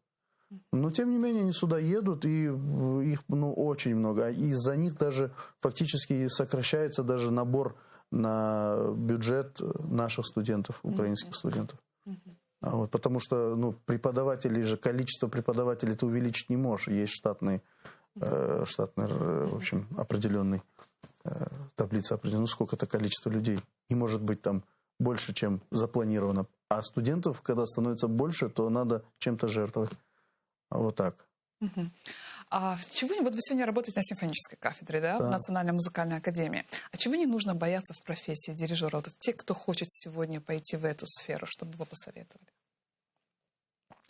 Но, тем не менее, они сюда едут, и их очень много. А из-за них даже фактически сокращается даже набор на бюджет наших студентов, украинских студентов. Вот, потому что преподавателей же, количество преподавателей ты увеличить не можешь. Есть штатный, в общем, определенный, таблица определенная, сколько-то количество людей. И может быть там больше, чем запланировано. А студентов, когда становится больше, то надо чем-то жертвовать. Вот так. А вот вы сегодня работаете на симфонической кафедре, да, в Национальной музыкальной академии. А чего не нужно бояться в профессии дирижера? Вот те, кто хочет сегодня пойти в эту сферу, чтобы вы посоветовали?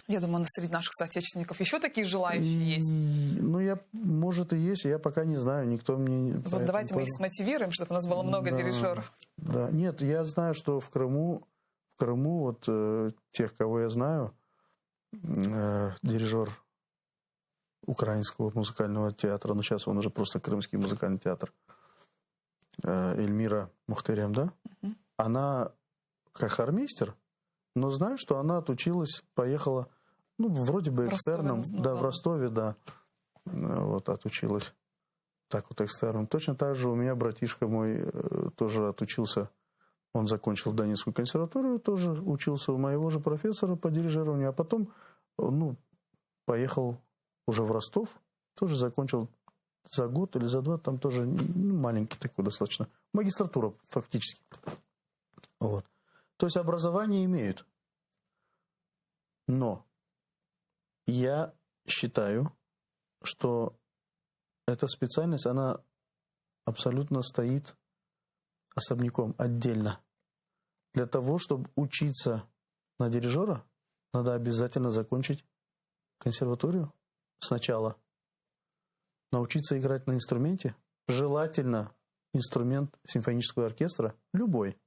Я думаю, среди наших соотечественников еще такие желающие есть. Ну, может и есть, я пока не знаю, никто мне... Вот давайте мы их смотивируем, чтобы у нас было много дирижеров. Да, нет, я знаю, что в Крыму вот тех, кого я знаю, дирижер Украинского музыкального театра, ну сейчас он уже просто Крымский музыкальный театр, Эльмира Мухтарян, да? Она как хормейстер, но знаю, что она отучилась, поехала, вроде бы экстерном, в Ростове, да, вот отучилась, так вот экстерном. Точно так же у меня братишка мой тоже отучился, он закончил Донецкую консерваторию, тоже учился у моего же профессора по дирижированию, а потом, поехал уже в Ростов, тоже закончил за год или за два, там тоже маленький такой достаточно, магистратура фактически. Вот. То есть образование имеют. Но я считаю, что эта специальность, она абсолютно стоит особняком, отдельно. для того, чтобы учиться на дирижера, надо обязательно закончить консерваторию сначала. Научиться играть на инструменте, желательно инструмент симфонического оркестра, любой,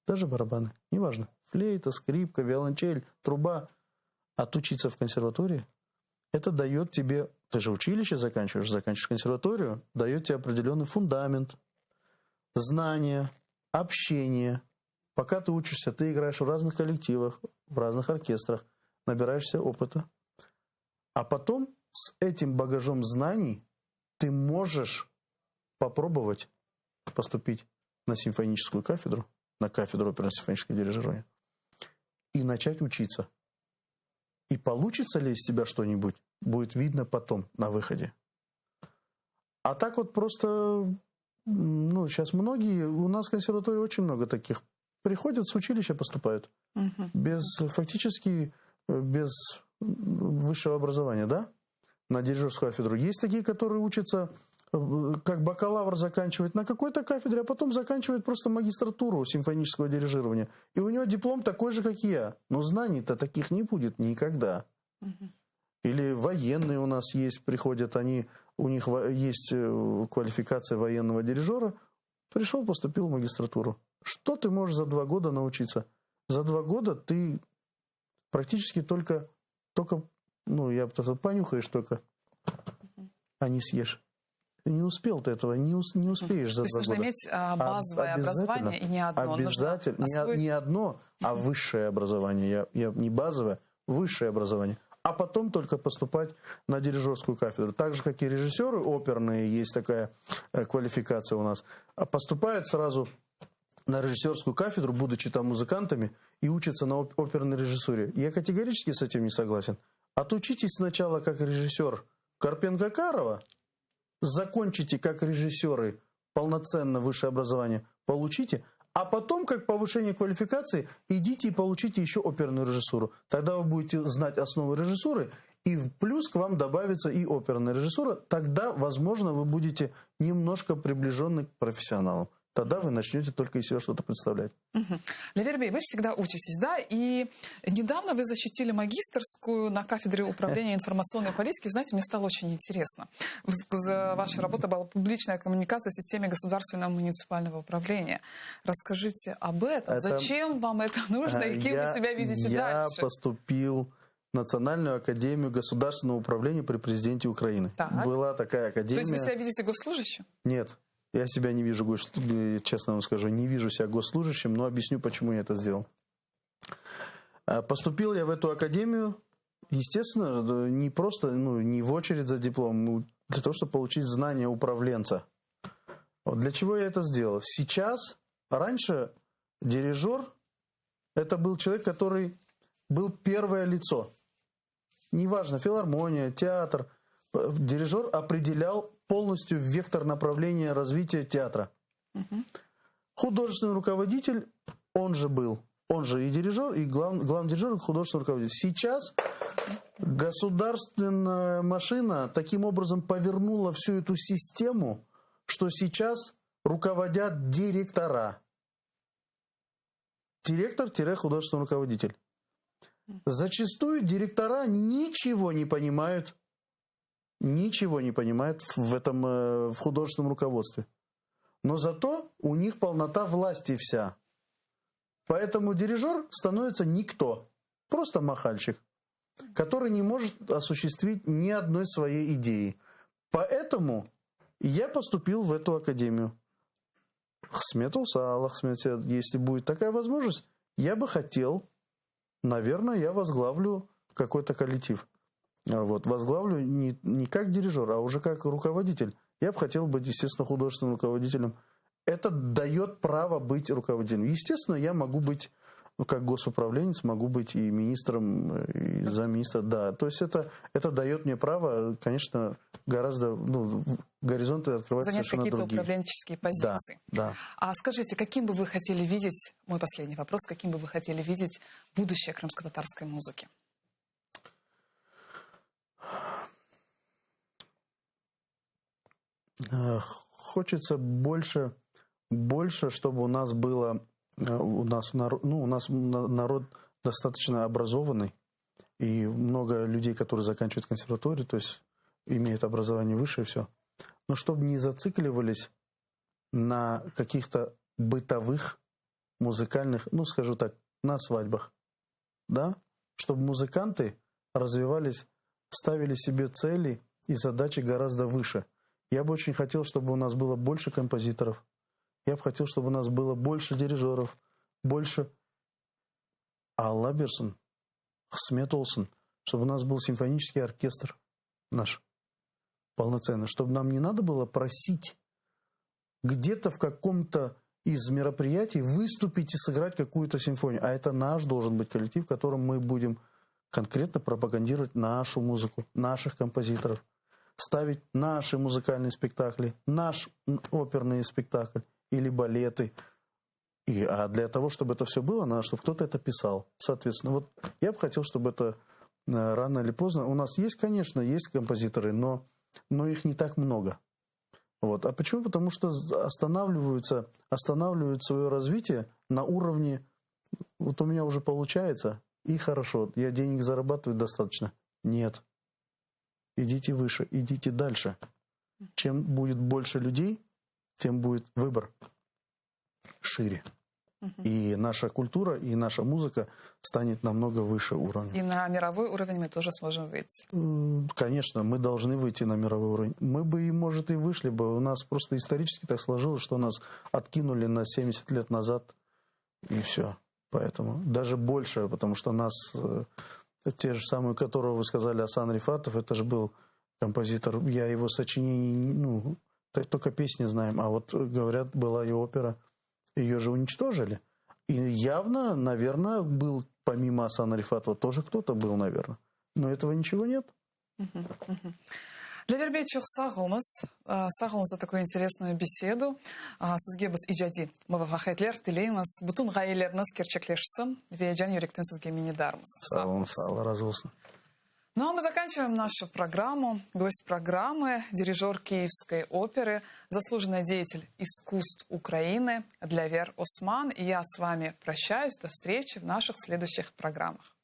даже барабаны, неважно, флейта, скрипка, виолончель, труба. Отучиться в консерватории, это дает тебе, ты же училище заканчиваешь консерваторию, дает тебе определенный фундамент, знания, общение. Пока ты учишься, ты играешь в разных коллективах, в разных оркестрах, набираешься опыта. А потом с этим багажом знаний ты можешь попробовать поступить на симфоническую кафедру, на кафедру оперно-симфонического дирижирования и начать учиться. И получится ли из тебя что-нибудь, будет видно потом, на выходе. А так вот просто, сейчас многие, у нас в консерватории очень много таких, приходят с училища, поступают. Фактически без высшего образования, да, на дирижерскую кафедру. Есть такие, которые учатся, как бакалавр заканчивает на какой-то кафедре, а потом заканчивает просто магистратуру симфонического дирижирования. И у него диплом такой же, как я. Но знаний-то таких не будет никогда. Или военные у нас есть, приходят, у них есть квалификация военного дирижера. Пришел, поступил в магистратуру. Что ты можешь за 2 года научиться? За 2 года ты практически только понюхаешь только, а не съешь. Не успел ты этого, не успеешь за 2 года. То есть нужно иметь базовое образование и не одно. Обязательно. Не одно, а высшее образование. Я не базовое, высшее образование. А потом только поступать на дирижерскую кафедру. Так же, как и режиссеры оперные, есть такая квалификация у нас. Поступают сразу на режиссерскую кафедру, будучи там музыкантами, и учатся на оперной режиссуре. Я категорически с этим не согласен. Отучитесь сначала как режиссер Карпенко-Карова, закончите как режиссеры полноценно высшее образование, получите, а потом, как повышение квалификации, идите и получите еще оперную режиссуру. Тогда вы будете знать основы режиссуры, и в плюс к вам добавится и оперная режиссура. Тогда, возможно, вы будете немножко приближены к профессионалам. Тогда вы начнете только из себя что-то представлять. Левербей, вы всегда учитесь, да? И недавно вы защитили магистерскую на кафедре управления информационной политики. Знаете, мне стало очень интересно. Ваша работа была публичная коммуникация в системе государственного муниципального управления. Расскажите об этом. Зачем вам это нужно и кем вы себя видите дальше? Я поступил в Национальную академию государственного управления при президенте Украины. Так. Была такая академия. То есть вы себя видите госслужащим? Нет. Я себя не вижу, честно вам скажу, не вижу себя госслужащим, но объясню, почему я это сделал. Поступил я в эту академию, естественно, не просто, не в очередь за диплом, для того, чтобы получить знания управленца. Вот для чего я это сделал? Сейчас, раньше дирижер – это был человек, который был первое лицо. Неважно, филармония, театр. Дирижер определял полностью вектор направления развития театра. Художественный руководитель, он же и дирижер, и главный дирижер, и художественный руководитель. Сейчас государственная машина таким образом повернула всю эту систему, что сейчас руководят директора. Директор-художественный руководитель. Зачастую директора ничего не понимают в художественном руководстве. Но зато у них полнота власти вся. Поэтому дирижер становится никто. Просто махальщик, который не может осуществить ни одной своей идеи. Поэтому я поступил в эту академию. Если будет такая возможность, я бы хотел, наверное, я возглавлю какой-то коллектив. Возглавлю не как дирижер, а уже как руководитель. Я бы хотел быть, естественно, художественным руководителем. Это дает право быть руководителем. Естественно, я могу быть, как госуправленец, могу быть и министром, и замминистра. Да, то есть это дает мне право, конечно, гораздо, горизонты открываются совершенно другие. Занять какие-то управленческие позиции. Да. А скажите, каким бы вы хотели видеть, мой последний вопрос, каким бы вы хотели видеть будущее крымско-татарской музыки? Хочется больше, чтобы у нас было у нас народ достаточно образованный, и много людей, которые заканчивают консерваторию, то есть имеют образование выше и все. Но чтобы не зацикливались на каких-то бытовых, музыкальных, скажу так, на свадьбах, да, чтобы музыканты развивались, ставили себе цели и задачи гораздо выше. Я бы очень хотел, чтобы у нас было больше композиторов, я бы хотел, чтобы у нас было больше дирижеров, больше Алла Берсон, Хсмет Олсен, чтобы у нас был симфонический оркестр наш полноценный, чтобы нам не надо было просить где-то в каком-то из мероприятий выступить и сыграть какую-то симфонию. А это наш должен быть коллектив, в котором мы будем конкретно пропагандировать нашу музыку, наших композиторов, ставить наши музыкальные спектакли, наш оперный спектакль или балеты. А для того, чтобы это все было, надо, чтобы кто-то это писал. Соответственно, вот я бы хотел, чтобы это рано или поздно... У нас есть, конечно, есть композиторы, но их не так много. Вот. А почему? Потому что останавливают свое развитие на уровне вот у меня уже получается, и хорошо, я денег зарабатываю достаточно. Нет. Идите выше, идите дальше. Чем будет больше людей, тем будет выбор шире. И наша культура, и наша музыка станет намного выше уровня. И на мировой уровень мы тоже сможем выйти. Конечно, мы должны выйти на мировой уровень. Мы бы, может, и вышли бы. У нас просто исторически так сложилось, что нас откинули на 70 лет назад, и все. Поэтому даже больше, потому что нас, те же самые, которого вы сказали, Асан Рифатов, это же был композитор. Я его сочинений, только песни знаем. А вот, говорят, была и опера. Ее же уничтожили. И явно, наверное, был, помимо Асана Рифатова, тоже кто-то был, наверное. Но этого ничего нет. Левербей чух сағылыңыз за такую интересную беседу. Сізге біз ижади мываға хайтлер тілейміз. Бұтын ғайылеріңіз керчеклешсін. Веяджан юректен сізге минидармыз. Сау олың, разы болсын. Ну а мы заканчиваем нашу программу. Гость программы – дирижер Киевской оперы, заслуженный деятель искусств Украины Лявер Осман. И я с вами прощаюсь. До встречи в наших следующих программах.